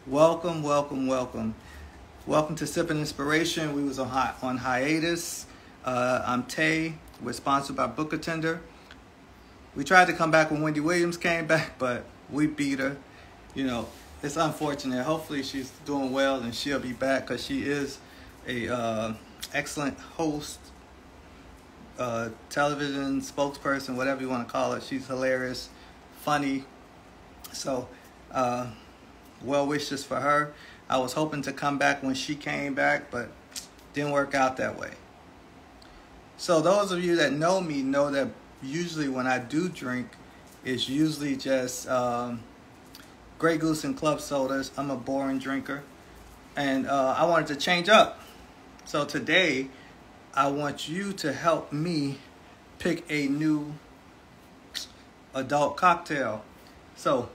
Welcome, welcome, welcome. Welcome to Sipping Inspiration. We was on hiatus. I'm Taye. We're sponsored by Book Attender. We tried to come back when Wendy Williams came back, but we beat her. You know, it's unfortunate. Hopefully she's doing well and she'll be back because she is a excellent host, television spokesperson, whatever you want to call it. She's hilarious, funny. So, well wishes for her. I was hoping to come back when she came back, but didn't work out that way. So those of you that know me know that usually when I do drink, it's usually just Grey Goose and club sodas. I'm a boring drinker, and I wanted to change up. So today, I want you to help me pick a new adult cocktail. So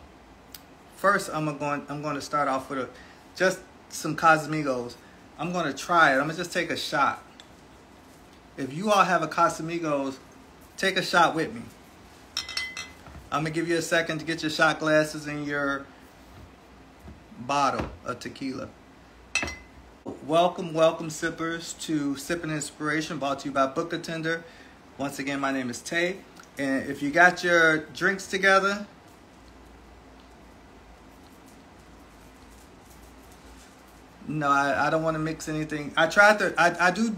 first, I'm going to start off with just some Casamigos. I'm going to try it. I'm going to just take a shot. If you all have a Casamigos, take a shot with me. I'm going to give you a second to get your shot glasses and your bottle of tequila. Welcome, welcome, sippers, to Sipping Inspiration, brought to you by Book Attender. Once again, my name is Taye. And if you got your drinks together, no, I don't want to mix anything. I do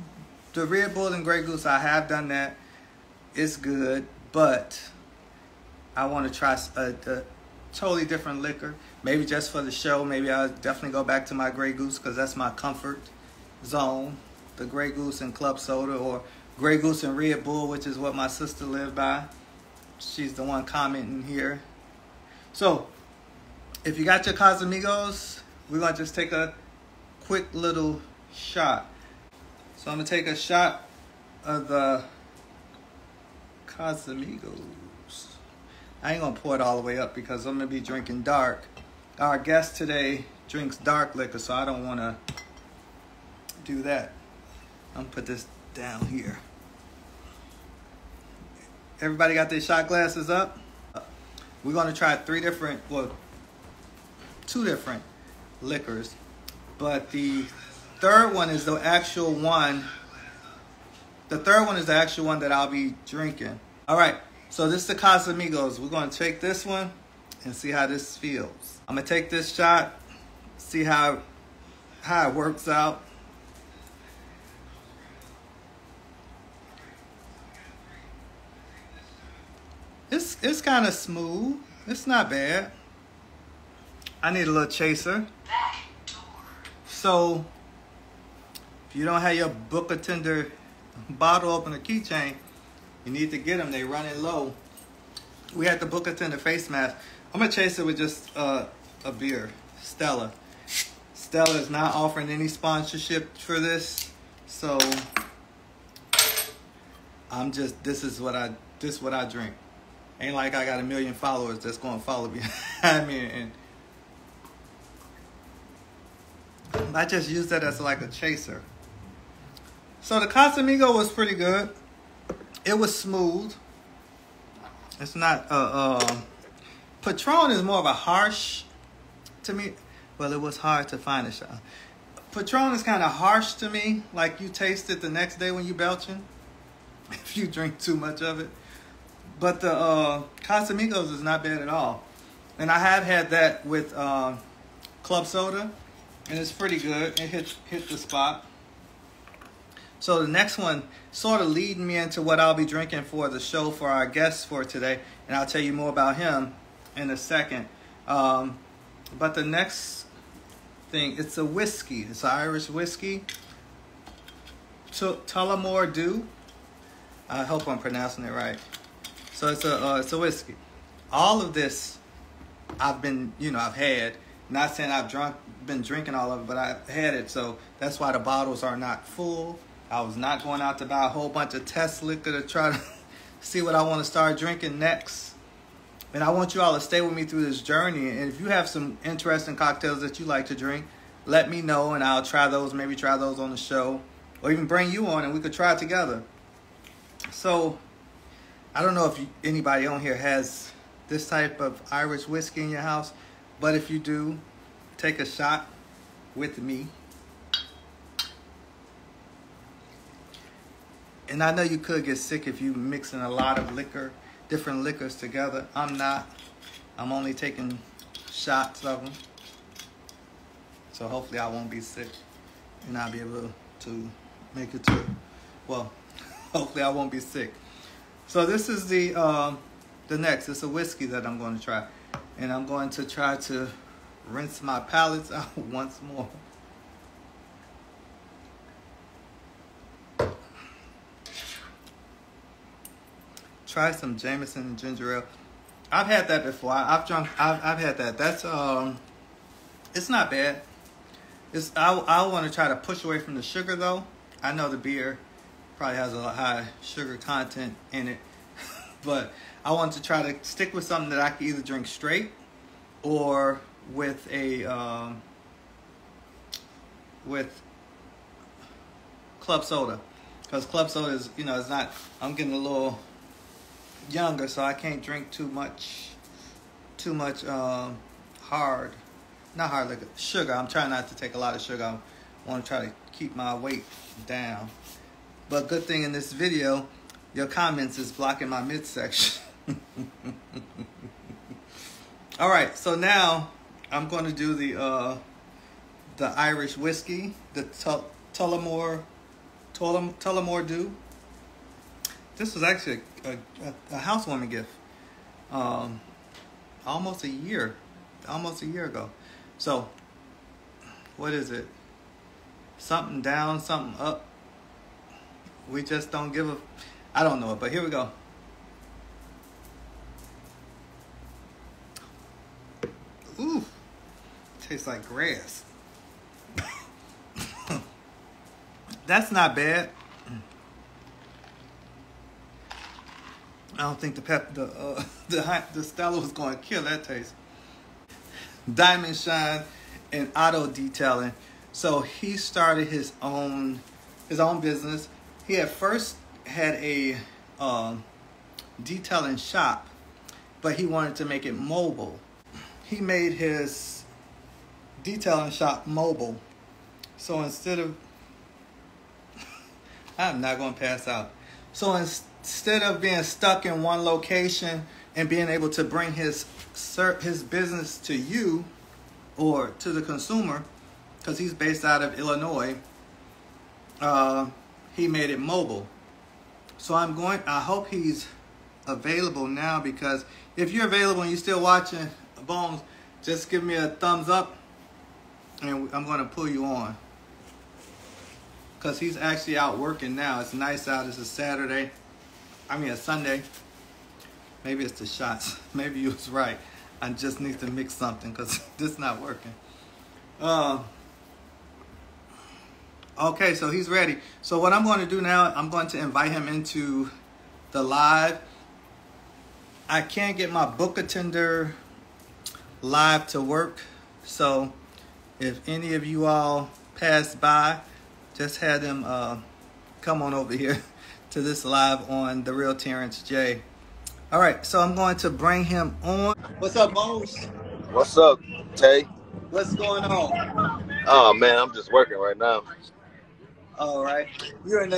the Red Bull and Grey Goose. I have done that. It's good, but I want to try a totally different liquor. Maybe just for the show. Maybe I'll definitely go back to my Grey Goose because that's my comfort zone. The Grey Goose and club soda, or Grey Goose and Red Bull, which is what my sister lived by. She's the one commenting here. So, if you got your Casamigos, we're going to just take a quick little shot. So I'm going to take a shot of the Casamigos. I ain't going to pour it all the way up because I'm going to be drinking dark. Our guest today drinks dark liquor, so I don't want to do that. I'm going to put this down here. Everybody got their shot glasses up? We're going to try two different liquors. But the third one is the actual one. The third one is the actual one that I'll be drinking. All right, so this is the Casamigos. We're going to take this one and see how this feels. I'm going to take this shot, see how it works out. It's kind of smooth. It's not bad. I need a little chaser. So, if you don't have your Book Attender bottle opener keychain, you need to get them. They running low. We had the Book Attender face mask. I'm going to chase it with just a beer, Stella. Stella is not offering any sponsorship for this. So, this is what I drink. Ain't like I got a million followers that's going to follow behind me, and I just use that as like a chaser. So the Casamigo was pretty good. It was smooth. It's not Patron is more of a harsh to me. Well, it was hard to find a shot. Patron is kind of harsh to me. Like you taste it the next day when you belching, if you drink too much of it. But the Casamigos is not bad at all. And I have had that with club soda, and it's pretty good. It hit the spot. So the next one sort of leading me into what I'll be drinking for the show for our guest for today, and I'll tell you more about him in a second. But the next thing, it's a whiskey. It's an Irish whiskey. Tullamore Dew. I hope I'm pronouncing it right. So it's a whiskey. All of this I've had. Not saying I've been drinking all of it, but I've had it. So that's why the bottles are not full. I was not going out to buy a whole bunch of test liquor to try to see what I want to start drinking next. And I want you all to stay with me through this journey. And if you have some interesting cocktails that you like to drink, let me know and I'll try those. Maybe try those on the show, or even bring you on and we could try it together. So I don't know if anybody on here has this type of Irish whiskey in your house, but if you do, take a shot with me. And I know you could get sick if you mixing a lot of liquor, different liquors together. I'm not. I'm only taking shots of them. So hopefully I won't be sick and I'll be able to make it to, well, hopefully I won't be sick. So this is the next. It's a whiskey that I'm going to try. And I'm going to try to rinse my palates out once more. Try some Jameson and ginger ale. I've had that before. I've had that. That's it's not bad. I want to try to push away from the sugar though. I know the beer probably has a high sugar content in it, but I want to try to stick with something that I can either drink straight or with a with club soda, because club soda is, you know, it's not. I'm getting a little younger, so I can't drink too much hard, not hard liquor, sugar. I'm trying not to take a lot of sugar. I want to try to keep my weight down. But good thing in this video, your comments is blocking my midsection. All right, so now I'm going to do the Irish whiskey, the Tullamore Dew. This was actually a housewarming gift, almost a year ago. So, what is it? Something down, something up. We just don't give a, I don't know it, but here we go. Ooh, tastes like grass. That's not bad. I don't think the Stella was going to kill that taste. Diamond Shine and Auto Detailing. So he started his own business. He at first had a detailing shop, but he wanted to make it mobile. He made his detailing shop mobile. So instead of, I'm not going to pass out. So instead of being stuck in one location and being able to bring his business to you or to the consumer, because he's based out of Illinois, he made it mobile. So I hope he's available now, because if you're available and you're still watching Bones, just give me a thumbs up and I'm going to pull you on, because he's actually out working now. It's nice out. It's a Saturday. I mean a Sunday. Maybe it's the shots. Maybe you was right. I just need to mix something because this is not working. Okay, so he's ready. So what I'm going to do now, I'm going to invite him into the live. I can't get my book attender live to work. So if any of you all pass by, just have them come on over here to this live on The Real Terrence J. All right, so I'm going to bring him on. What's up, Bones? What's up, Tay? What's going on? Oh man, I'm just working right now. All right, you're in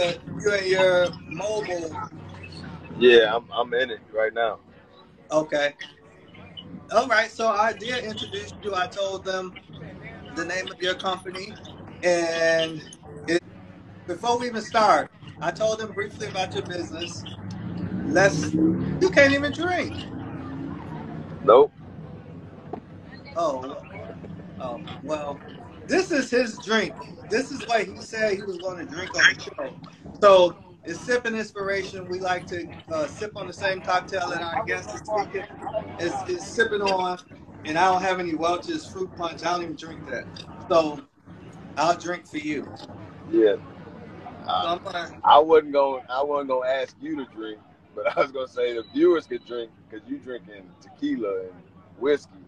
your mobile. Yeah, I'm in it right now. Okay. All right, so I did introduce you. I told them the name of your company, and before we even start, I told them briefly about your business. You can't even drink. Nope. Oh, well, this is his drink. This is what he said he was going to drink on the show. So it's sipping inspiration. We like to sip on the same cocktail that our guest is speaking is sipping on, and I don't have any Welch's fruit punch. I don't even drink that. So I'll drink for you. Yeah. So I wasn't going to ask you to drink, but I was gonna say the viewers could drink because you drinking tequila and whiskey.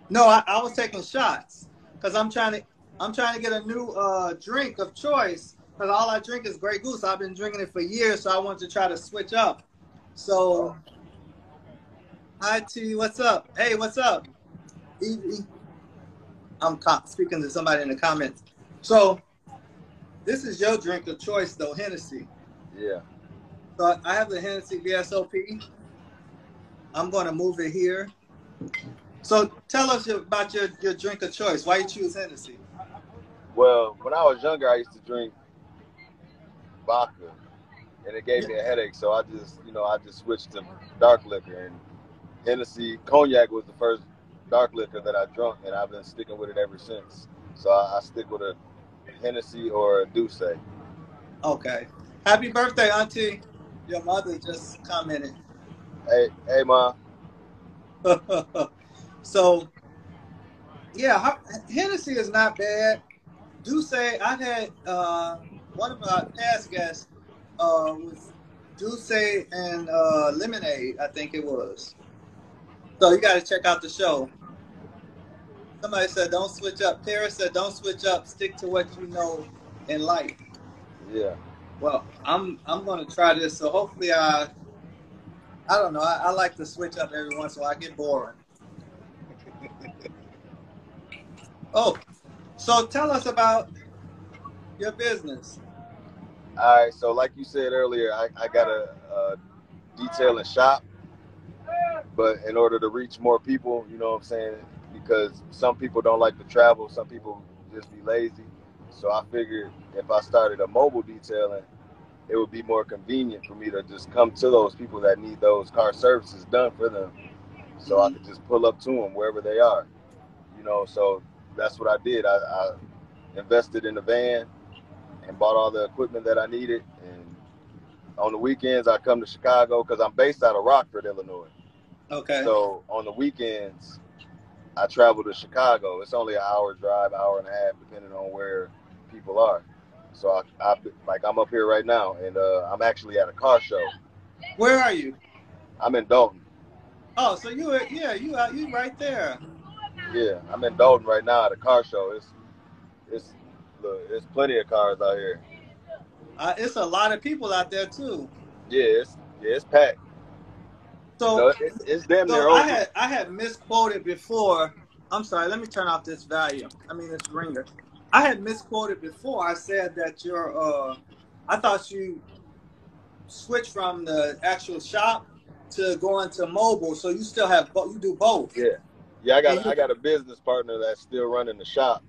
No, I was taking shots because I'm trying to get a new drink of choice, because all I drink is Grey Goose. I've been drinking it for years, so I wanted to try to switch up. So, hi T, what's up? Hey, what's up? Evie. speaking to somebody in the comments. So this is your drink of choice, though, Hennessy. Yeah. So I have the Hennessy VSOP. I'm going to move it here. So tell us about your drink of choice. Why you choose Hennessy? Well, when I was younger, I used to drink vodka, and it gave Yeah. me a headache. So I just switched to dark liquor, and Hennessy cognac was the first dark liquor that I drunk, and I've been sticking with it ever since. So I stick with a Hennessy or a Douce. Okay. Happy birthday, Auntie. Your mother just commented. Hey, ma. So yeah, Hennessy is not bad. Douce, I've had one of our past guests was Douce and lemonade, I think it was. So you got to check out the show. Somebody said don't switch up. Paris said don't switch up. Stick to what you know and like. Yeah. Well, I'm gonna try this. So hopefully I don't know. I like to switch up every once in a while. I get boring. Oh, so tell us about your business. All right. So like you said earlier, I got a detailing shop, but in order to reach more people, you know what I'm saying? Because some people don't like to travel, some people just be lazy. So I figured if I started a mobile detailing, it would be more convenient for me to just come to those people that need those car services done for them. So I Mm-hmm. could just pull up to them wherever they are. So that's what I did. I invested in the van and bought all the equipment that I needed. And on the weekends, I come to Chicago because I'm based out of Rockford, Illinois. Okay. So on the weekends, I travel to Chicago. It's only an hour drive, hour and a half, depending on where people are. So I'm up here right now, and I'm actually at a car show. Where are you? I'm in Dalton. Oh, so you right there. Yeah, I'm in Dalton right now at a car show. It's look, there's plenty of cars out here. It's a lot of people out there too. Yeah, it's packed. So It's damn so near over. I had misquoted before. I'm sorry. Let me turn off this volume. I mean this ringer. I had misquoted before. I said that I thought you switched from the actual shop to going to mobile. So you still have you do both. Yeah, I And got you I got a business partner that's still running the shop,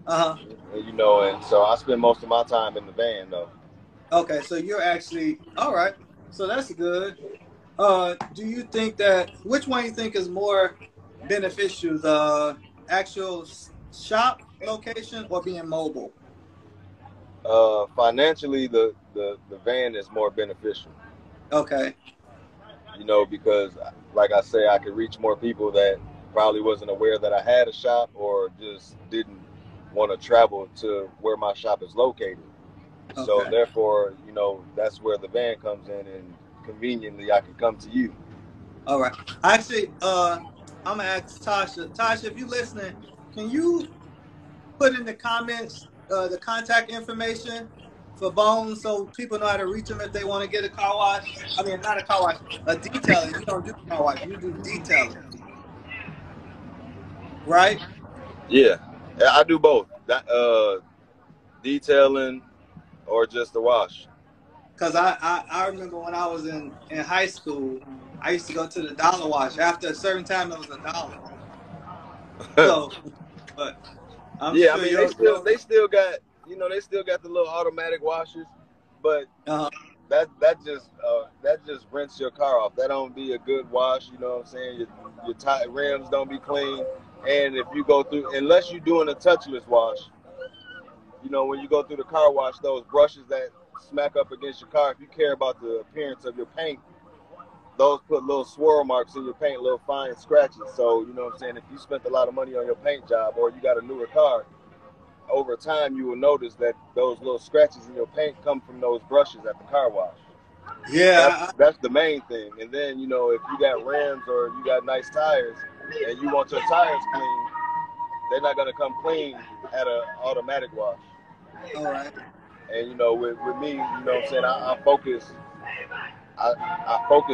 uh-huh. and so I spend most of my time in the van though. Okay, so you're actually all right. So that's good. Do you think that which one you think is more beneficial, the actual shop location or being mobile? Financially, the van is more beneficial, Okay, because like I say, I could reach more people that probably wasn't aware that I had a shop or just didn't want to travel to where my shop is located. So okay, therefore, that's where the van comes in, and conveniently I can come to you. all right. Actually, I'm gonna ask Tasha. Tasha, if you're listening, can you put in the comments the contact information for Bones so people know how to reach them if they want to get a car wash? I mean, not a car wash, a detailing. You don't do car wash, you do detailing, right? Yeah, I do both. Detailing or just the wash. Because I remember when I was in high school, I used to go to the dollar wash. After a certain time, it was $1. So, but I'm Yeah, I sure mean you'll they still got the little automatic washers, but uh, that just rinse your car off. That don't be a good wash. You know what I'm saying? Your rims don't be clean, and if you go through, unless you're doing a touchless wash, when you go through the car wash, those brushes that smack up against your car, if you care about the appearance of your paint, those put little swirl marks in your paint, little fine scratches. So, you know what I'm saying? If you spent a lot of money on your paint job or you got a newer car, over time you will notice that those little scratches in your paint come from those brushes at the car wash. That's yeah, that's the main thing. And then, if you got rims or you got nice tires and you want your tires clean, they're not gonna come clean at an automatic wash. all right, And with me, what I'm saying, I focus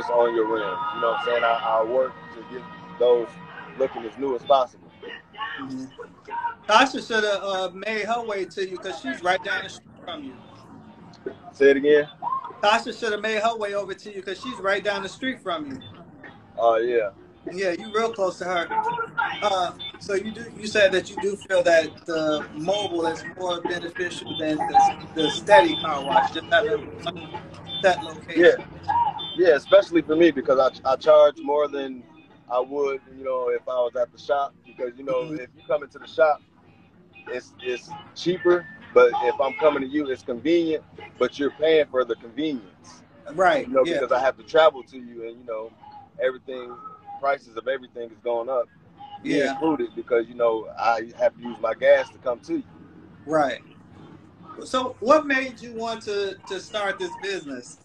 on your rims. You know what I'm saying? I work to get those looking as new as possible. Mhm. Tasha should have made her way to you because she's right down the street from you. Say it again. Tasha should have made her way over to you because she's right down the street from you. Oh yeah. Yeah, you real close to her. So you said that you do feel that the mobile is more beneficial than the steady car wash, just having one set Yeah, location. yeah, especially for me because I charge more than I would, if I was at the shop. Because Mhm. if you come into the shop, it's cheaper. But if I'm coming to you, it's convenient. But you're paying for the convenience, Right. Yeah. because I have to travel to you, and everything, prices of everything is going up, me Yeah. included, because I have to use my gas to come to you. Right. So, what made you want to start this business?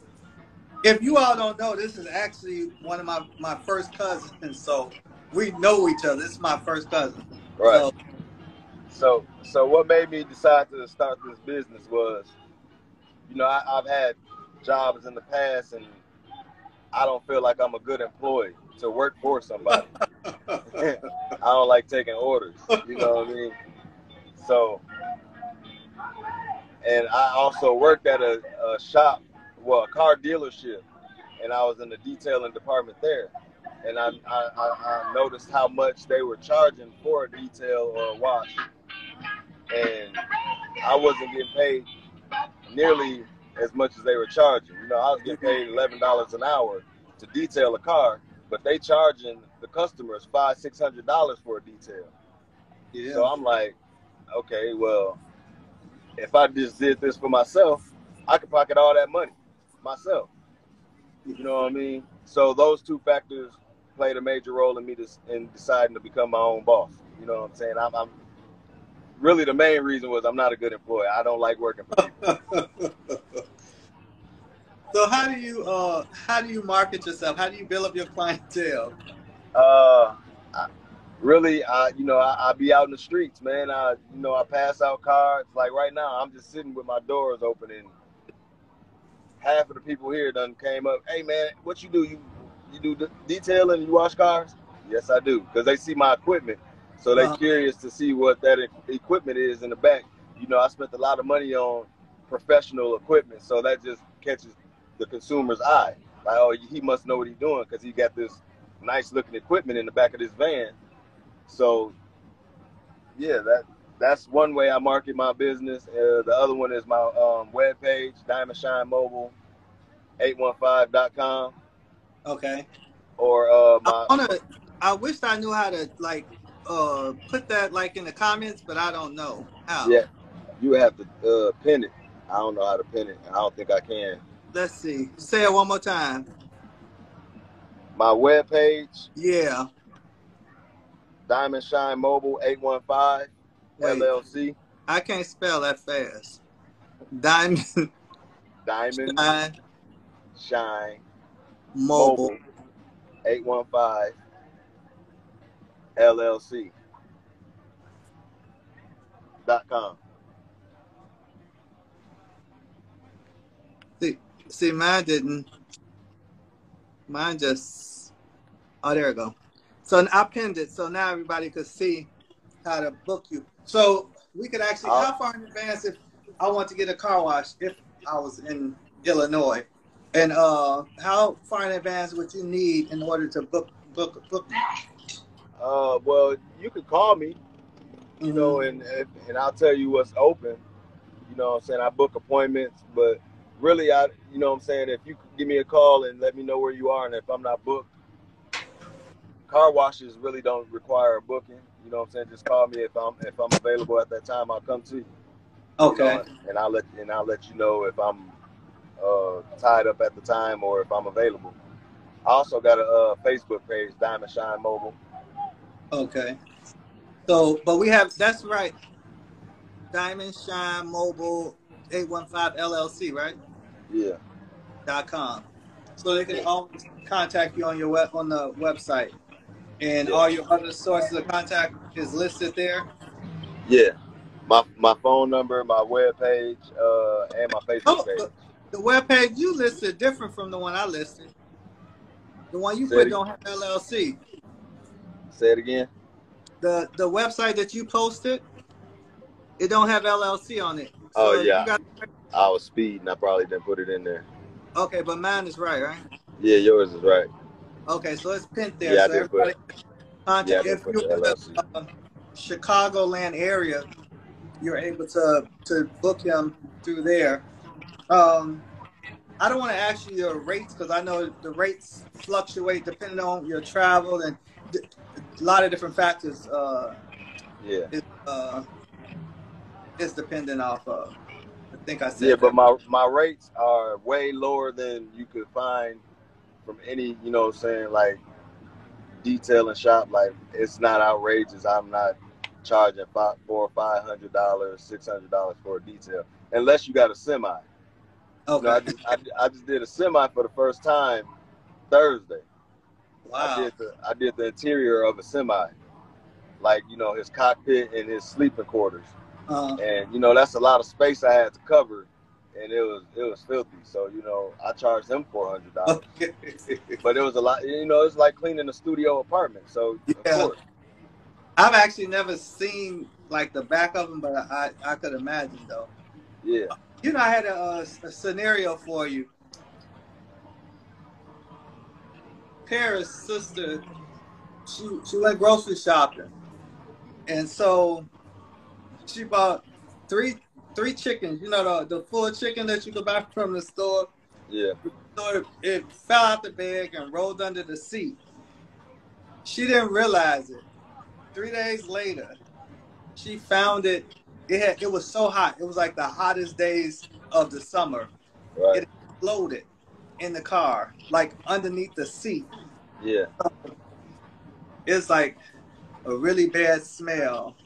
If you all don't know, this is actually one of my first cousins. So we know each other. This is my first cousin. Right. So So what made me decide to start this business was, I've had jobs in the past, and I don't feel like I'm a good employee to work for somebody. I don't like taking orders. You know what I mean? So, and I also worked at a shop, well, a car dealership, and I was in the detailing department there. And I noticed how much they were charging for a detail or a wash, and I wasn't getting paid nearly as much as they were charging. I was getting paid $11 an hour to detail a car, but they charging the customers $500-$600 for a detail. So yeah. I'm like, okay, well, if I just did this for myself, I could pocket all that money myself. You know what I mean? So those two factors played a major role in me in deciding to become my own boss. You know what I'm saying? I'm really, the main reason was I'm not a good employee. I don't like working for people. So how do you market yourself? How do you build up your clientele? Uh, I, really, I be out in the streets, man. I pass out cards. Like right now, I'm just sitting with my doors open, and half of the people here done came up. Hey, man, what you do? You do detailing? You wash cars? Yes, I do, because they see my equipment, so they Uh, curious to see what that equipment is in the back. I spent a lot of money on professional equipment, so that just catches the consumer's eye. Like, oh, he must know what he's doing because he got this nice looking equipment in the back of this van. So yeah, that's one way I market my business. The other one is my web page, Diamond Shine Mobile 815.com, okay. or I my wanna. I wish I knew how to put that like in the comments, but I don't know how. yeah, you have to pin it. I don't know how to pin it. I don't think I can. Let's see. Say it one more time. My web page, Yeah. Diamond Shine Mobile 815 Wait. LLC. I can't spell that fast. Diamond Diamond Shine Shine Mobile. Mobile 815 LLC.com. See, mine didn't. Mine just. Oh, there we go. So I pinned it, so now everybody could see how to book you. So we could actually. I'll, How far in advance if I want to get a car wash if I was in Illinois, and how far in advance would you need in order to book me? well, you could call me, Mm-hmm. and I'll tell you what's open. What I'm saying? I book appointments, but really, what I'm saying, if you could give me a call and let me know where you are, and if I'm not booked, car washes really don't require a booking. What I'm saying? Just call me if I'm available at that time. I'll come to you. Okay. And I'll let you know if I'm tied up at the time or if I'm available. I also got a Facebook page, Diamond Shine Mobile. Okay. So, but we have that's right. Diamond Shine Mobile 815 LLC, right? Yeah. .com. So they can always contact you on your on the website, and Yeah. all your other sources of contact is listed there. Yeah. My phone number, my web page, and my Facebook Oh, page. the web page you listed different from the one I listed. The one you Say put it, don't have LLC. say it again. the website that you posted, it don't have LLC on it. Oh So you yeah, got I was speeding. I probably didn't put it in there. okay, but mine is right, right? Yeah, yours is right. Okay, so it's pinned there. Yeah, I So did put. everybody Yeah, I contact. didn't If put you're the in the LLC. Chicagoland area, you're able to book him through there. Um, I don't want to ask you your rates because I know the rates fluctuate depending on your travel and a lot of different factors. Yeah. Is is dependent off of. I think I Yeah, said but that. my rates are way lower than you could find from any, you know what I'm saying, like detailing shop. Like it's not outrageous. I'm not charging $400 or $500, $600 for a detail unless you got a semi. You know, Okay. I just did a semi for the first time Thursday. Wow. I did the interior of a semi, like you know his cockpit and his sleeping quarters, Uh, and you know that's a lot of space I had to cover, and it was filthy. So you know I charged him $400, okay. but it was a lot. You know it's like cleaning a studio apartment. So of Yeah. course, I've actually never seen like the back of them, but I could imagine though. yeah, You know, I had a scenario for you. Paris' sister, she went grocery shopping, and so she bought three three chickens. You know the full chicken that you could buy from the store. yeah, So it fell out the bag and rolled under the seat. She didn't realize it. 3 days later, she found it. It was so hot. It was like the hottest days of the summer. right, It exploded in the car, like underneath the seat. yeah. It's like a really bad smell.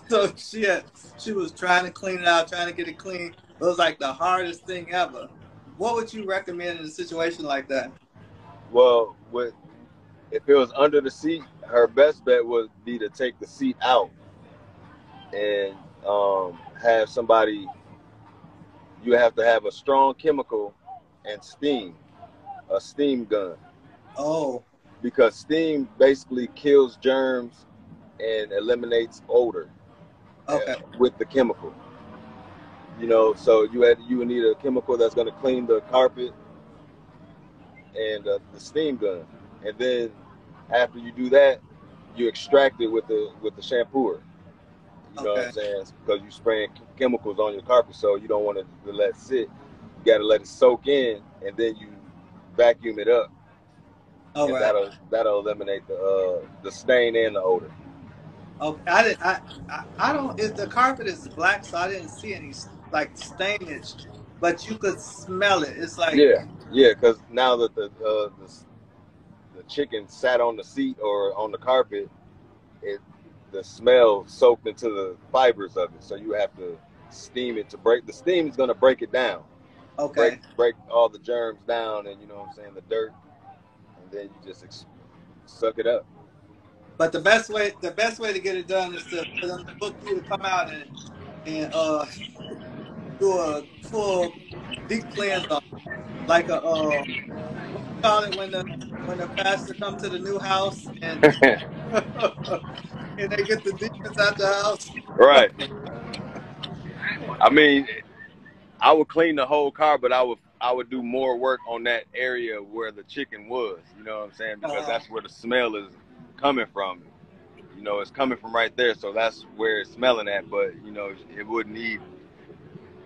So she was trying to clean it out, trying to get it clean. It was like the hardest thing ever. What would you recommend in a situation like that? Well, with if it was under the seat, her best bet would be to take the seat out and have somebody. You have to have a strong chemical and steam, a steam gun, Oh, because steam basically kills germs and eliminates odor okay, with the chemical. You know, so you would need a chemical that's going to clean the carpet and the steam gun, and then after you do that, you extract it with the shampooer. You know what I'm okay. saying? Because you spraying chemicals on your carpet, so you don't want to let it sit. You got to let it soak in, and then you vacuum it up, All and right. that'll eliminate the stain and the odor. Okay. I didn't. I don't. The carpet is black, so I didn't see any like stainage, but you could smell it. It's like, Yeah, yeah. Because now that the chicken sat on the seat or on the carpet, it the smell soaked into the fibers of it. So you have to steam it to break. The steam is going to break it down, okay. break all the germs down, and you know what I'm saying, the dirt, and then you just suck it up. But the best way to get it done is to for them to book you to come out and do a full deep cleanse on, like a what you call it when the pastor come to the new house and and they get the demons out the house. Right. I mean, I would clean the whole car, but I would do more work on that area where the chicken was. You know what I'm saying? Because Uh, that's where the smell is coming from. You know, it's coming from right there, so that's where it's smelling at. But you know, it wouldn't need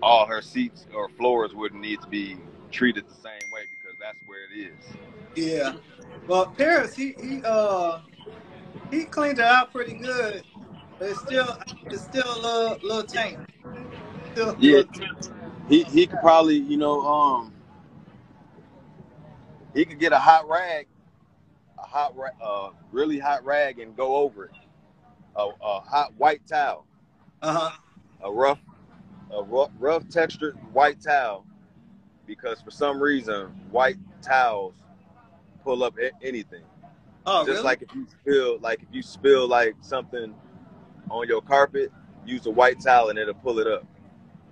all her seats or floors wouldn't need to be treated the same way because that's where it is. yeah. Well, Paris, he cleaned it out pretty good, but it's still a little taint. Still a Yeah, little. he could probably he could get a hot rag, really hot rag, and go over it. A hot white towel, Uh huh. a rough rough textured white towel, because for some reason white towels pull up anything. Oh, Just really? like if you spill like something on your carpet, use a white towel and it'll pull it up.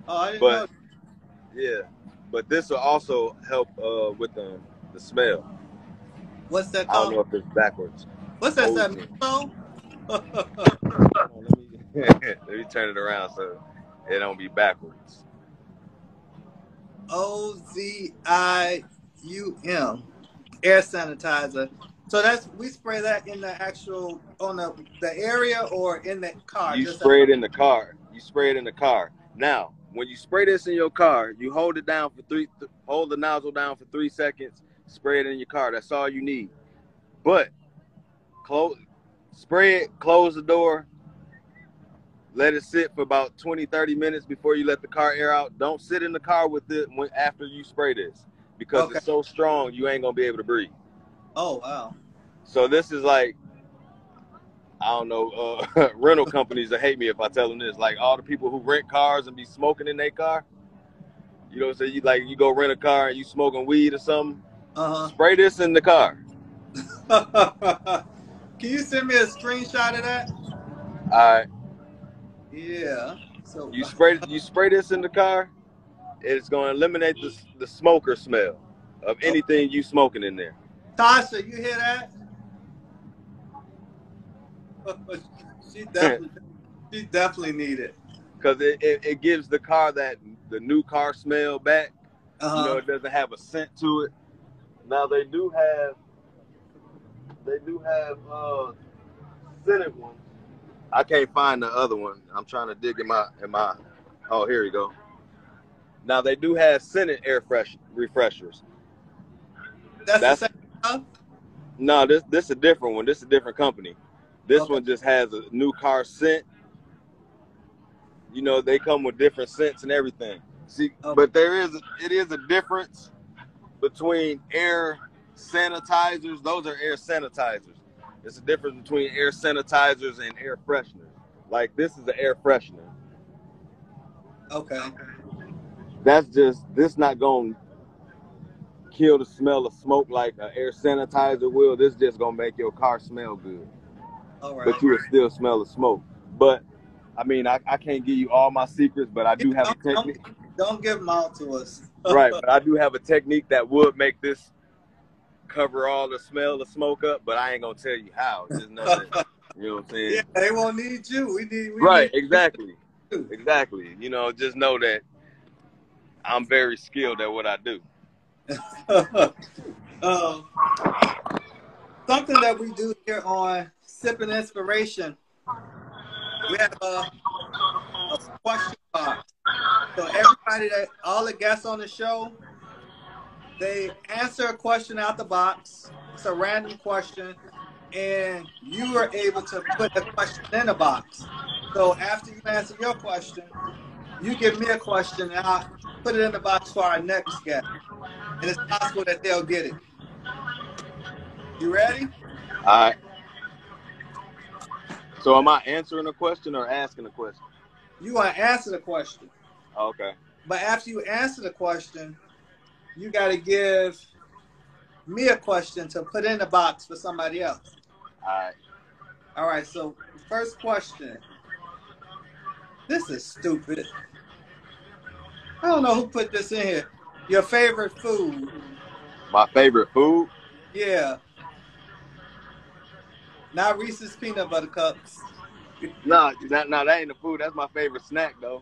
Oh, I didn't But know. yeah, but this will also help with the smell. What's that I don't called? know if it's backwards. What's that? That Ozone. menthol? Let me turn it around so it don't be backwards. Ozium air sanitizer. So that's we spray that in the actual on the area or in the car. You Just at spray it in the car. You spray it in the car. Now, when you spray this in your car, you hold it down for hold the nozzle down for 3 seconds. Spray it in your car. That's all you need. But spray it, close the door, let it sit for about 20-30 minutes before you let the car air out. Don't sit in the car with it after you spray this because okay. it's so strong you ain't gonna be able to breathe. Oh wow. So this is like, I don't know, rental companies that hate me if I tell them this. Like all the people who rent cars and be smoking in their car. You know what I'm saying? You go rent a car and you smoking weed or something. Spray this in the car. Can you send me a screenshot of that? All right. Yeah. So You spray this in the car. It's going to eliminate the smoker smell of anything you smoking in there. Tasha, you hear that? she definitely need it. Because it gives the car the new car smell back. You know, it doesn't have a scent to it. Now they do have scented ones. I can't find the other one. I'm trying to dig in my. Oh, here you go. Now they do have scented refreshers. That's the same stuff? No, this is a different one. This is a different company. This one just has a new car scent. You know, they come with different scents and everything. See, but it is a difference between air sanitizers. Those are air sanitizers. It's a difference between air sanitizers and air fresheners. Like this is an air freshener. Okay. This not going to kill the smell of smoke like an air sanitizer will. This just going to make your car smell good. All right. But you will still smell the smoke. But I mean, I can't give you all my secrets, but I do have a technique. Don't give them out to us. Right, but I do have a technique that would make this cover all the smell of smoke up, but I ain't gonna tell you how. Just nothing. You know what I'm saying? Yeah, they won't need you. We right, need exactly. You. Exactly. You know, just know that I'm very skilled at what I do. Something that we do here on Sipping Inspiration, we have a question box. So everybody all the guests on the show, they answer a question out the box. It's a random question, and you are able to put a question in the box. So after you answer your question, you give me a question, and I'll put it in the box for our next guest. And it's possible that they'll get it. You ready? All right. So am I answering a question or asking a question? You want to answer the question. Okay. But after you answer the question, you got to give me a question to put in the box for somebody else. All right. All right. So first question. This is stupid. I don't know who put this in here. Your favorite food? My favorite food? Yeah. Not Reese's peanut butter cups. No, that ain't the food. That's my favorite snack, though.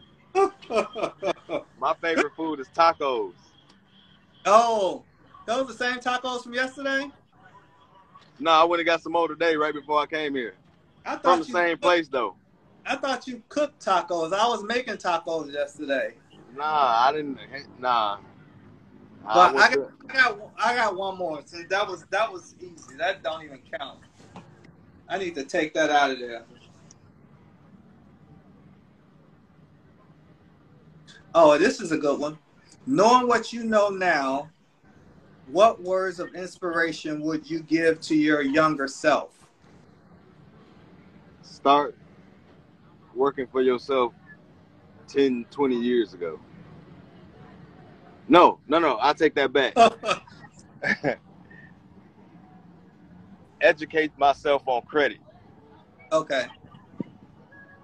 My favorite food is tacos. Oh, those the same tacos from yesterday? No, I went and got some more today right before I came here. From the same place, though. I thought you cooked tacos. I was making tacos yesterday. Nah, I didn't. Nah. But I got one more. So that was easy. That don't even count. I need to take that out of there. Oh, this is a good one. Knowing what you know now, what words of inspiration would you give to your younger self? Start working for yourself 10, 20 years ago. No, I'll take that back. Educate myself on credit. Okay.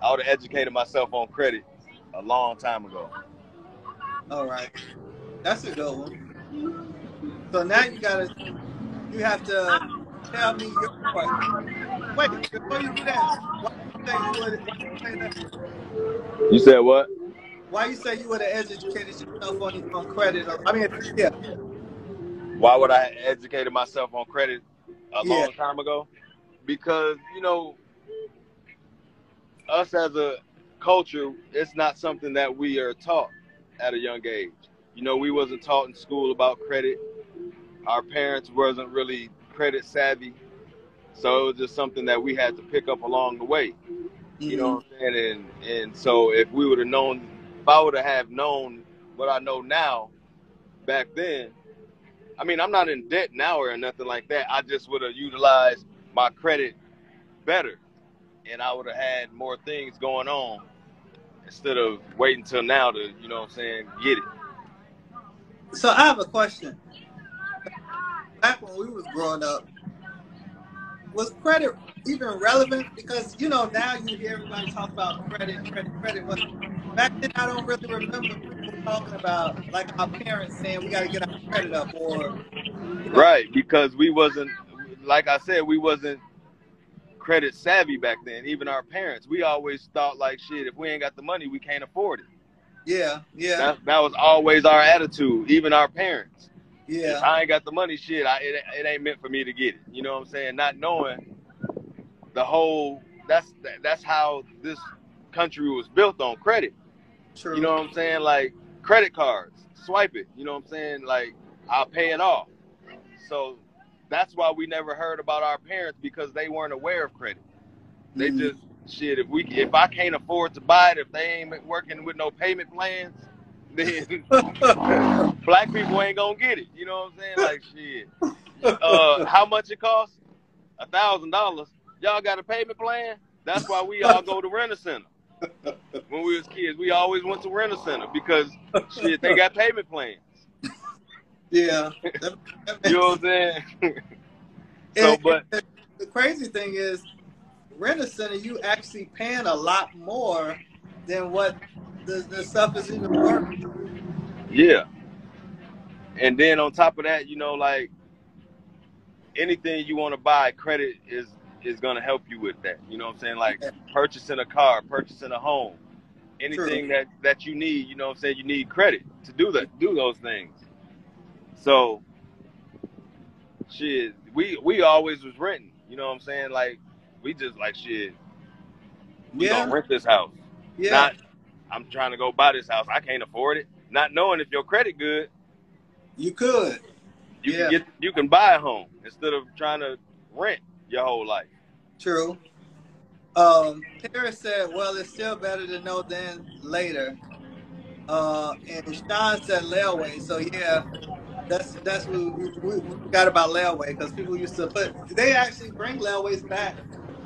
I would have educated myself on credit a long time ago. All right. That's a good one. So now you have to tell me your question. Wait, before you do that, why you say you would? Why you say that? You said what? Why you say you would have educated yourself on credit? I mean, yeah, Why would I have educated myself on credit a yeah. long time ago? Because, us as a culture, it's not something that we are taught at a young age. We wasn't taught in school about credit. Our parents wasn't really credit savvy. So it was just something that we had to pick up along the way. You know Mm-hmm. what I'm saying? And so if we would have known, if I would have known what I know now back then, I mean, I'm not in debt now or nothing like that. I just would have utilized my credit better, and I would have had more things going on instead of waiting till now to, get it. So I have a question. Back when we was growing up, was credit even relevant? Because now you hear everybody talk about credit, credit, credit. But back then, I don't really remember people talking about like our parents saying we got to get our credit up, or you know, Right, because we wasn't, like I said, we wasn't credit savvy back then. Even our parents, we always thought like, shit, if we ain't got the money, we can't afford it. yeah, yeah, That was always our attitude. Even our parents, if yeah, I ain't got the money, shit, it ain't meant for me to get it. You know what I'm saying? Not knowing the whole. That's how this country was built on credit. You true. know what I'm saying? Like credit cards, swipe it. You know what I'm saying? Like I'll pay it off. So that's why we never heard about our parents, because they weren't aware of credit. They Mm. just, shit. If I can't afford to buy it, if they ain't working with no payment plans, then black people ain't gonna get it. You know what I'm saying? Like shit. How much it costs? $1,000. Y'all got a payment plan? That's why we all go to Rent-A-Center. When we was kids, we always went to Rent-A-Center because shit, they got payment plans. Yeah, that You know makes what I'm saying? So, and, but and the crazy thing is, Rent-A-Center, you actually paying a lot more than what the stuff is even worth. yeah, and then on top of that, like anything you want to buy, credit is gonna help you with that. You know what I'm saying? Like Yeah, purchasing a car, purchasing a home, true. anything that you need. You know what I'm saying? You need credit to do those things. So shit, we always was renting. You know what I'm saying? Like we just like shit. We Yeah, gonna rent this house. yeah, Not I'm trying to go buy this house. I can't afford it. Not knowing if your credit good, you could. Yeah, you can buy a home instead of trying to rent your whole life. true. Paris said, "Well, it's still better to know than later." And Sean said layaway. So yeah, that's what we forgot about layaway because people used to put. They actually bring layaways back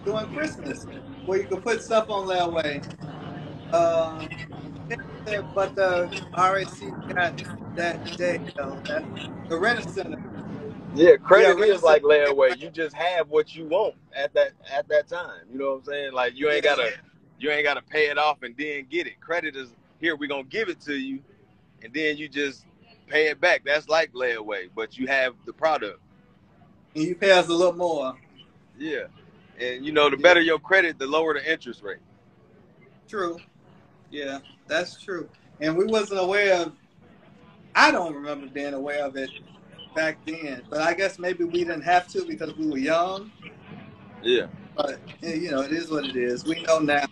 during Christmas where you could put stuff on layaway. Uh, but the RAC got that day though. That the Rent Center. Yeah, Yeah, credit Rent is Center. like layaway. You just have what you want at that time. You know what I'm saying? Like Yeah, you ain't gotta pay it off and then get it. Credit is here. We're gonna give it to you, and then you just pay it back. That's like layaway, but you have the product. and you pay us a little more. Yeah, and the Yeah, better your credit, the lower the interest rate. true. Yeah, that's true. And we wasn't aware of. I don't remember being aware of it back then, but I guess maybe we didn't have to because we were young. Yeah, But it is what it is. We know now.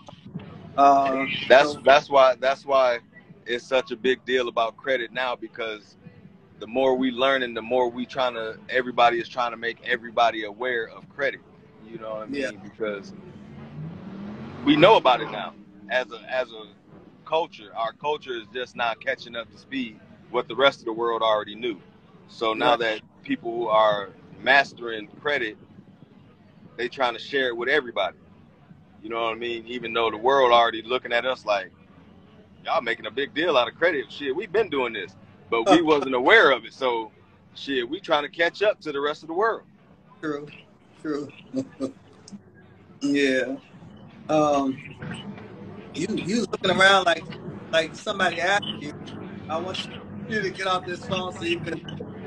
that's So that's why that's why it's such a big deal about credit now, because the more we learn and the more everybody is trying to make everybody aware of credit. You know what I yeah, mean? Because we know about it now. As a culture, our culture is just not catching up to speed what the rest of the world already knew. So now right. that people are mastering credit, they trying to share it with everybody. You know what I mean? Even though the world already looking at us like, y'all making a big deal out of credit. Shit, we've been doing this, but we wasn't aware of it. So, shit, we trying to catch up to the rest of the world. True, true. Yeah. Um, you was looking around like somebody asked you. I want you to get off this phone so you could.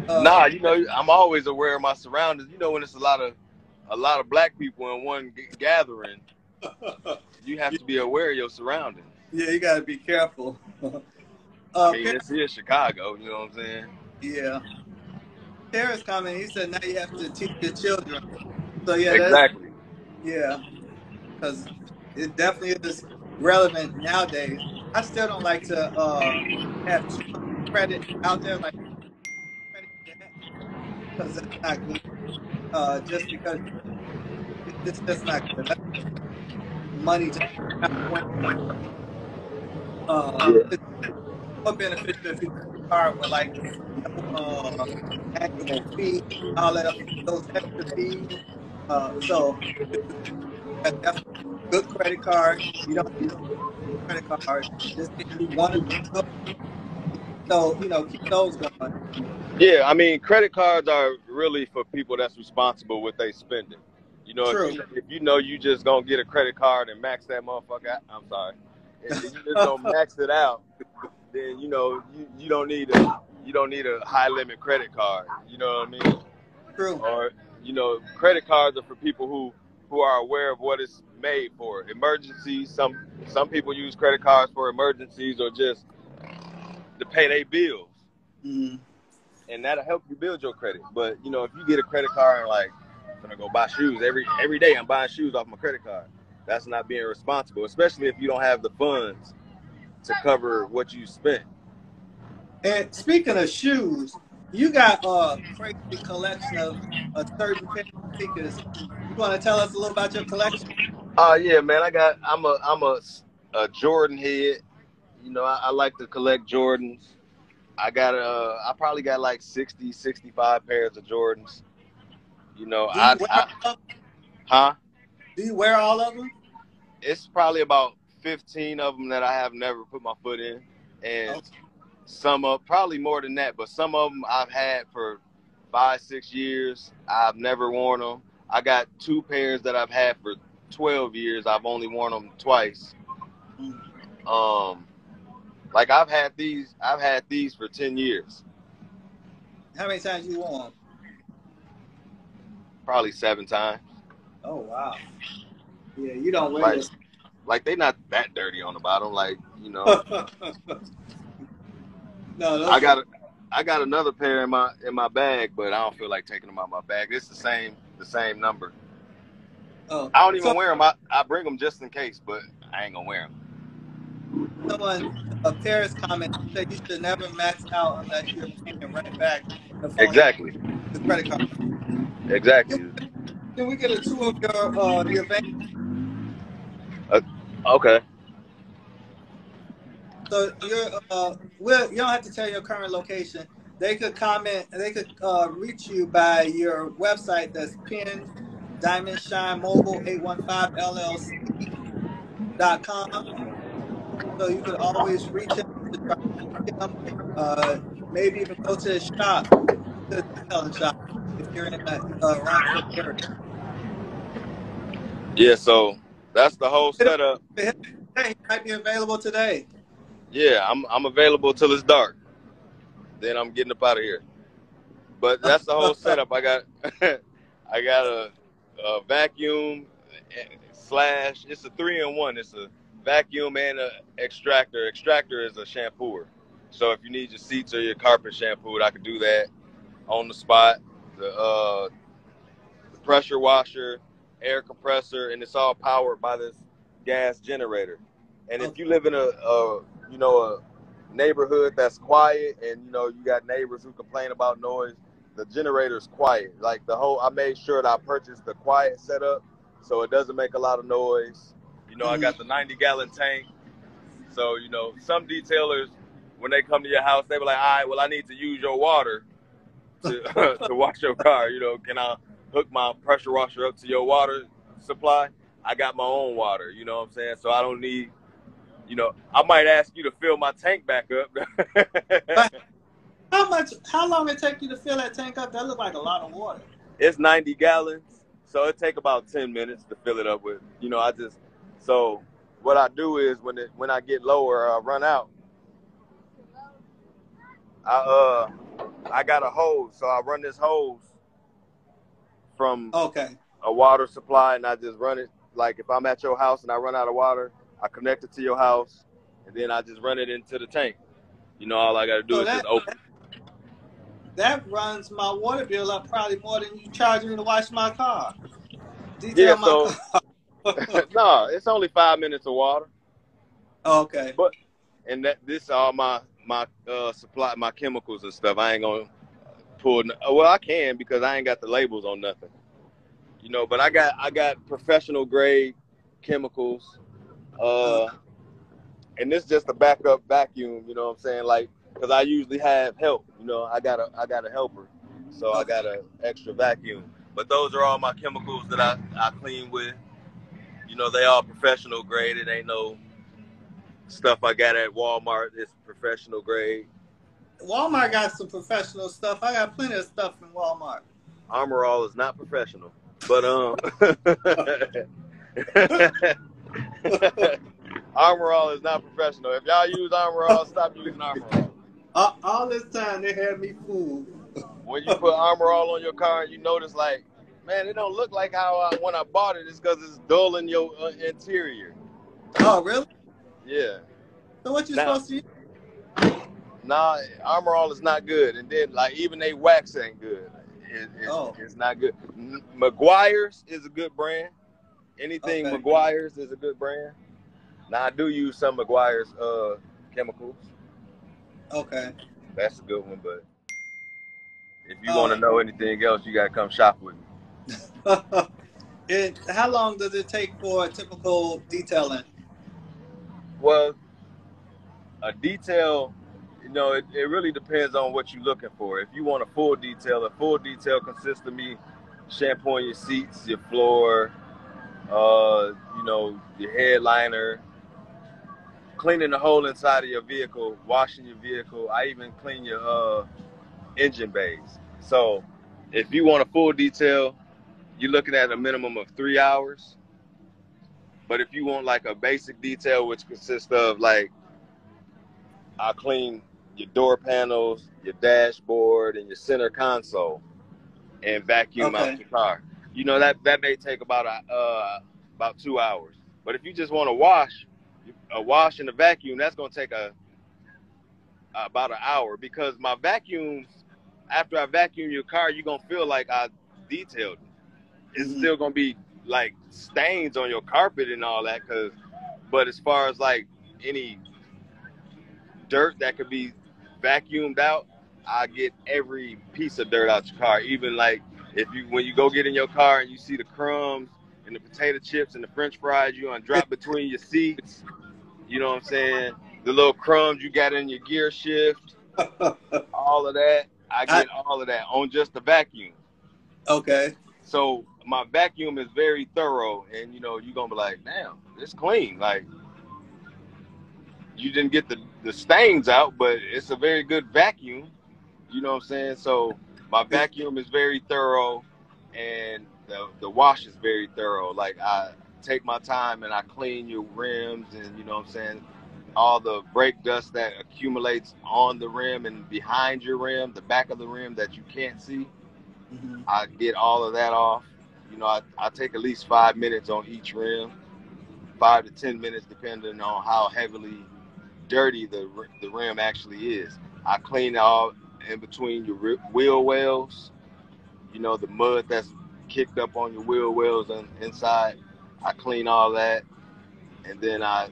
Uh, Nah, I'm always aware of my surroundings. When it's a lot of a lot of black people in one gathering, you have to be aware of your surroundings. Yeah, you gotta be careful. I mean, this is Chicago, you know what I'm saying? Yeah. Paris comment, he said now you have to teach your children. So yeah, Exactly. yeah, because it definitely is relevant nowadays. I still don't like to have too much credit out there, like credit debt, because that's not good. Just because it's just not good. That's money just not went. Yeah. It's more beneficial if you start with like no annual fee, all that those extra fees. So that's definitely a good credit card. You don't need a credit card. Just get you one or two. So keep those going. Yeah, I mean, credit cards are really for people that's responsible with their spending. You know, True. if you know you just gonna get a credit card and max that motherfucker out, I'm sorry, and you just gonna max it out, then you don't need a high limit credit card. You know what I mean? True. Or credit cards are for people who are aware of what it's made for. Emergencies. Some people use credit cards for emergencies or just to pay their bills. Mm-hmm. And that'll help you build your credit. But if you get a credit card and like, I'm gonna go buy shoes every day, I'm buying shoes off my credit card. That's not being responsible, especially if you don't have the funds to cover what you spent. And speaking of shoes, you got a crazy collection of a certain pair of sneakers. You want to tell us a little about your collection? Oh yeah, man. I'm a Jordan head. I like to collect Jordans. I probably got like 60, 65 pairs of Jordans. Do you wear all of them? Huh? Do you wear all of them? It's probably about 15 of them that I have never put my foot in, and Okay. probably more than that, but some of them I've had for 5, 6 years. I've never worn them. I got 2 pairs that I've had for 12 years. I've only worn them twice. Mm. Like I've had these for 10 years. How many times you wore them? Probably 7 times. Oh wow. Yeah, you don't wear Like, your. like they not that dirty on the bottom. Like, No, I those are. got I got another pair in my bag, but I don't feel like taking them out of my bag. It's the same number. Oh, I don't so even wear them. I bring them just in case, but I ain't gonna wear them. someone a Paris comment said you should never max out unless you're paying right back the following Exactly. the credit card. Can, Exactly. can we get a tour of your van? Uh, okay. So you don't have to tell your current location. They could comment. They could reach you by your website. That's pin Diamond Shine Mobile 815 LLC.com. So you could always reach out to try to get them. Maybe even go to the shop, to the detailing shop, if you're in the Rockford area. Yeah. So that's the whole setup. Hey, he might be available today. Yeah, I'm available till it's dark. Then I'm getting up out of here. But that's the whole setup. I got I got a vacuum slash. It's a 3-in-1. It's a vacuum and a extractor. Extractor is a shampooer. So if you need your seats or your carpet shampooed, I could do that on the spot. The pressure washer, air compressor, and it's all powered by this gas generator. And if Okay. you live in a neighborhood that's quiet, and you got neighbors who complain about noise, the generator's quiet. Like I made sure that I purchased the quiet setup so it doesn't make a lot of noise. I Mhm. got the 90-gallon tank. So some detailers, when they come to your house, they be like, all right, well, I need to use your water to to wash your car. Can I hook my pressure washer up to your water supply? I got my own water. You know what I'm saying? So I don't need. I might ask you to fill my tank back up. But how long it take you to fill that tank up? That look like a lot of water. It's 90 gallons, so it take about 10 minutes to fill it up with. So what I do is when I get lower, I run out. I got a hose, so I run this hose from Okay. a water supply, and I just run it. Like if I'm at your house and I run out of water, I connect it to your house, and then I just run it into the tank. You know, all I got to do So is just open. that runs my water bill up probably more than you charge me to wash my car, Yeah, detail my so car. no, it's only 5 minutes of water. Okay. But and this all my supply, my chemicals and stuff. I ain't gonna pull. Well, I can because I ain't got the labels on nothing. You know, but I got professional grade chemicals. Uh, and this just a backup vacuum. You know what I'm saying? Like, because I usually have help. You know, I got a helper, so I got an extra vacuum. But those are all my chemicals that I clean with. You know, they all professional grade. It ain't no stuff I got at Walmart. It's professional grade. Walmart got some professional stuff. I got plenty of stuff in Walmart. Armor All is not professional, but Armor All is not professional. If y'all use Armor All, stop using Armor All. All this time they had me fooled. When you put Armor All on your car and you notice, like, man, it don't look like how when I bought it. It's because it's dull in your interior. Oh, really? Yeah. So what you supposed to use? Nah, Armor All is not good. And then, like, even they wax ain't good. It's not good. McGuire's is a good brand. Anything McGuire's is a good brand. Now, I do use some McGuire's chemicals. Okay. That's a good one, but if you want to know anything else, you got to come shop with me. How long does it take for a typical detailing? Well, a detail, you know, it really depends on what you're looking for. If you want a full detail consists of me shampooing your seats, your floor, you know, your headliner, cleaning the whole inside of your vehicle, washing your vehicle. I even clean your engine bays. So if you want a full detail, you're looking at a minimum of 3 hours. But if you want like a basic detail, which consists of like, I'll clean your door panels, your dashboard, and your center console, and vacuum out your car. You know, that may take about 2 hours. But if you just want to wash and a vacuum, that's gonna take about an hour, because my vacuums, after I vacuum your car, you're gonna feel like I detailed it. It's still gonna be like stains on your carpet and all that, but as far as like any dirt that could be vacuumed out, I get every piece of dirt out your car. Even like when you go get in your car and you see the crumbs and the potato chips and the French fries you drop between your seats, you know what I'm saying? The little crumbs you got in your gear shift, all of that, I get all of that on just the vacuum. Okay. So my vacuum is very thorough, and you know, you're gonna be like, damn, it's clean. Like, you didn't get the stains out, but it's a very good vacuum. You know what I'm saying? So my vacuum is very thorough, and the wash is very thorough. Like, I take my time and I clean your rims, and you know what I'm saying, all the brake dust that accumulates on the rim and behind your rim, the back of the rim that you can't see. I get all of that off. You know, I take at least 5 minutes on each rim, 5 to 10 minutes depending on how heavily dirty the rim actually is. I clean all in between your wheel wells, you know, the mud that's kicked up on your wheel wells and inside. I clean all that, and then I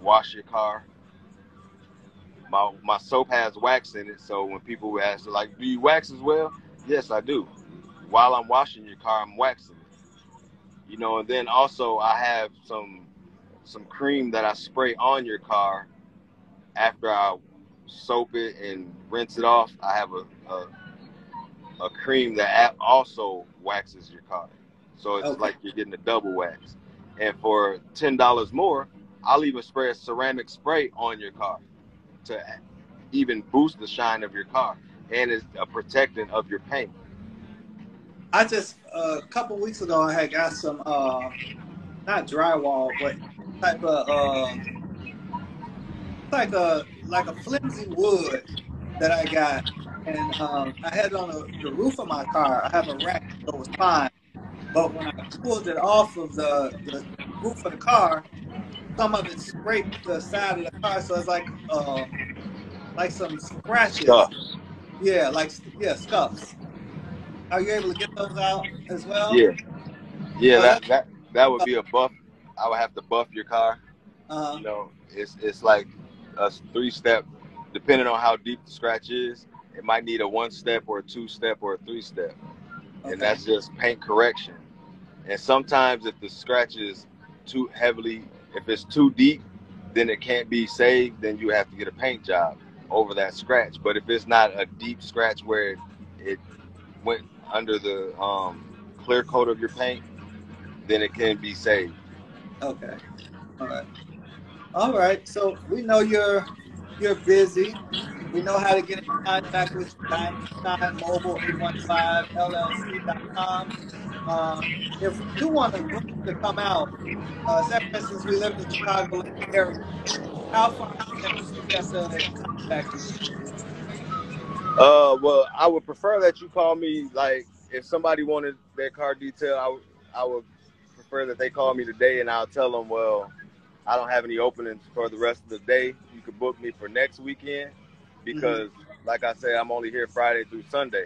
wash your car. My soap has wax in it, so when people ask, like, do you wax as well? Yes, I do. While I'm washing your car, I'm waxing it. You know, and then also I have some cream that I spray on your car after I soap it and rinse it off. I have a cream that also waxes your car. So it's like you're getting a double wax. And for $10 more, I'll even spray a ceramic spray on your car to even boost the shine of your car, and it's a protectant of your paint. I just a couple weeks ago I had got some not drywall, but type of like a flimsy wood that I got, and I had it on the roof of my car. I have a rack, so it was fine. but when I pulled it off of the roof of the car, some of it scraped the side of the car, so it's like some scratches. Scuffs. Yeah, yeah, scuffs. Are you able to get those out as well? Yeah, yeah. Oh, That would be a buff. I would have to buff your car. uh, You know, it's like a 3-step, depending on how deep the scratch is. It might need a 1-step or a 2-step or a 3-step, and okay, that's just paint correction. And sometimes if the scratch is too heavily, if it's too deep, then it can't be saved. Then you have to get a paint job over that scratch. But if it's not a deep scratch where it went under the clear coat of your paint, then it can be saved. okay, all right, all right. So we know you're busy. We know how to get in contact with you. Diamond Mobile 815 LLC.com. If we do want to book to come out, say for instance we live in the Chicago area, how far in advance do we have to contact you? Well, I would prefer that you call me. Like, if somebody wanted their car detail, I would prefer that they call me today, and I'll tell them, well, I don't have any openings for the rest of the day. You could book me for next weekend Hmm. because, like I say, I'm only here Friday through Sunday,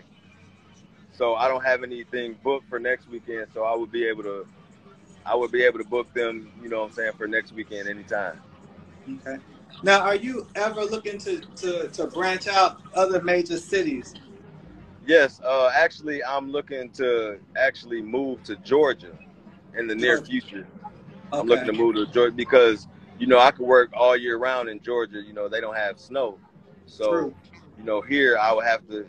so I don't have anything booked for next weekend. So I would be able to book them. You know what I'm saying, for next weekend anytime. Okay. Now, are you ever looking to branch out other major cities? Yes, actually, I'm looking to actually move to Georgia in the near Georgia. future. I'm looking Okay. to move to Georgia because I could work all year round in Georgia. They don't have snow, so True. here I would have to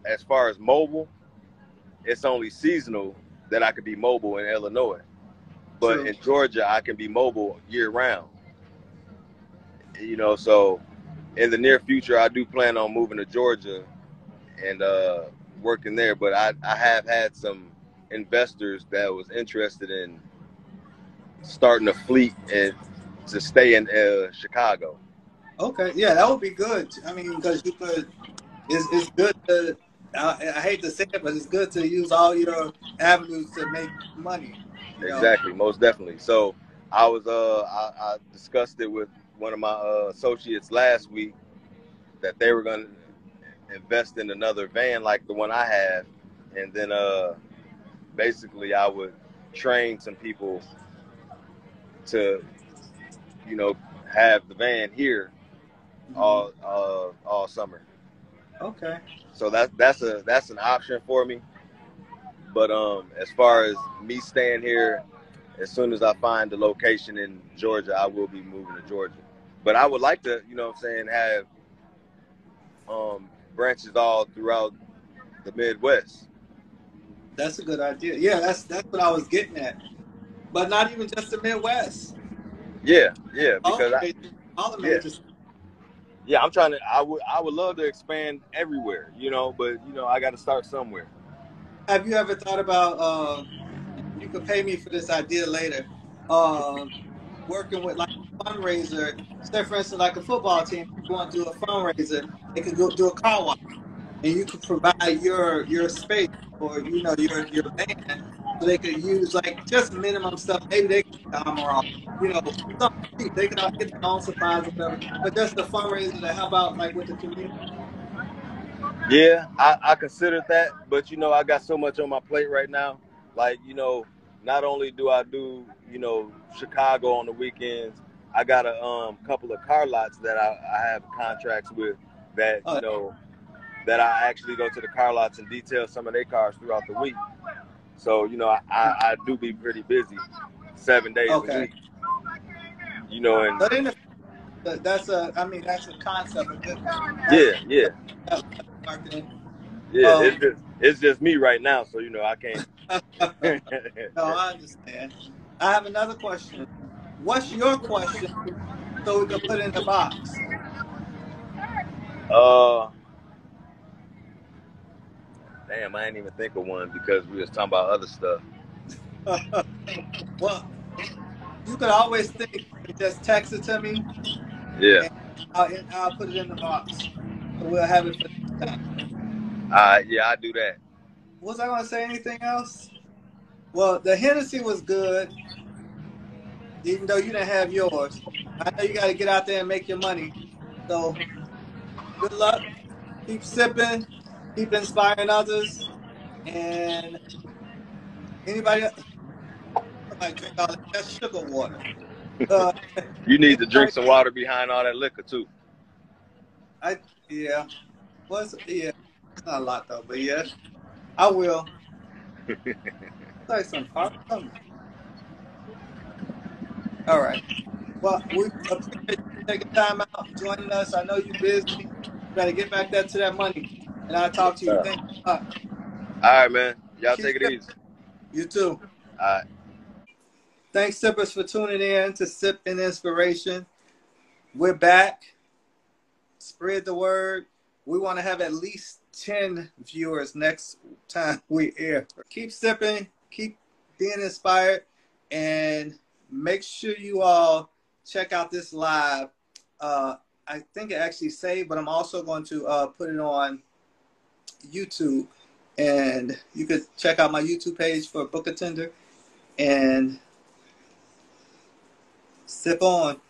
as far as mobile, it's only seasonal that I could be mobile in Illinois, but True. in Georgia I can be mobile year round. So in the near future I do plan on moving to Georgia and working there. But I have had some investors that was interested in starting a fleet and to stay in Chicago. Okay. Yeah, that would be good. I mean, because you could. It's good to. I hate to say it, but it's good to use all your avenues to make money. You know. Exactly, most definitely. So I discussed it with one of my associates last week that they were going to invest in another van like the one I have, and then basically I would train some people to you know have the van here Hmm. all summer. Okay. So that's an option for me. But as far as me staying here, as soon as I find the location in Georgia, I will be moving to Georgia. But I would like to, what I'm saying, have branches all throughout the Midwest. That's a good idea. Yeah, that's what I was getting at. But not even just the Midwest. Yeah, yeah, All because the major, all the yeah, major. yeah, I'm trying to. I would love to expand everywhere, but I got to start somewhere. Have you ever thought about? You could pay me for this idea later. Uh, Working with like a fundraiser. Say, for instance, like a football team, you want to do a fundraiser, they could go do a car wash, and you could provide your space or your van, so they could use like just minimum stuff. Maybe they could get the armor off, something cheap. They could get their own supplies or whatever. But just a fundraiser to help out like with the community. Yeah, I considered that, but I got so much on my plate right now. Like, not only do I do, Chicago on the weekends, I got a couple of car lots that I have contracts with that, Oh, that I actually go to the car lots and detail some of their cars throughout the week. So, I do be pretty busy 7 days a okay. week, and But in the I mean that's a concept, a good yeah, that's yeah, marketing. yeah. Um, It's just me right now, so I no, can't. I understand. I have another question. What's your question so we can put it in the box? uh, Damn, I didn't even think of one because we was talking about other stuff. Well, you could always think and just text it to me, Yeah. and I'll put it in the box. So we'll have it for next time. Yeah, I do that. Was I going to say anything else? Well, the Hennessy was good, even though you didn't have yours. I know you got to get out there and make your money. So good luck. Keep sipping. Keep inspiring others. And anybody, somebody drink all that. That's sugar water. Uh, You need to drink anybody, some water behind all that liquor too. yeah, yeah. It's not a lot though, but yeah, I will. Say some part. All right. Well, we appreciate you taking time out, joining us. I know you're busy. You better get back there to that money. And I'll talk to you. Yeah. Thank you. All right, man. Y'all Keep take it sipping. easy. You too. All right. Thanks, sippers, for tuning in to Sip and Inspiration. We're back. Spread the word. We want to have at least 10 viewers next time we air. Keep sipping. Keep being inspired. And make sure you all check out this live. I think it actually saved, but I'm also going to put it on YouTube. And you could check out my YouTube page for Book a Tender and sip on.